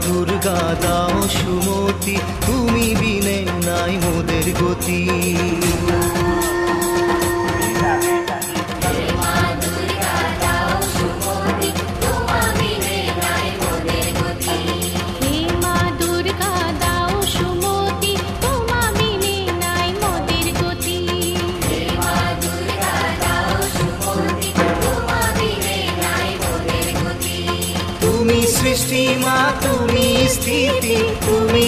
দুর্গা দাও সুমতি, তুমি বিনে নাই মোদের গতি। তুমি সৃষ্টি মা, তুমি স্থিতি, তুমি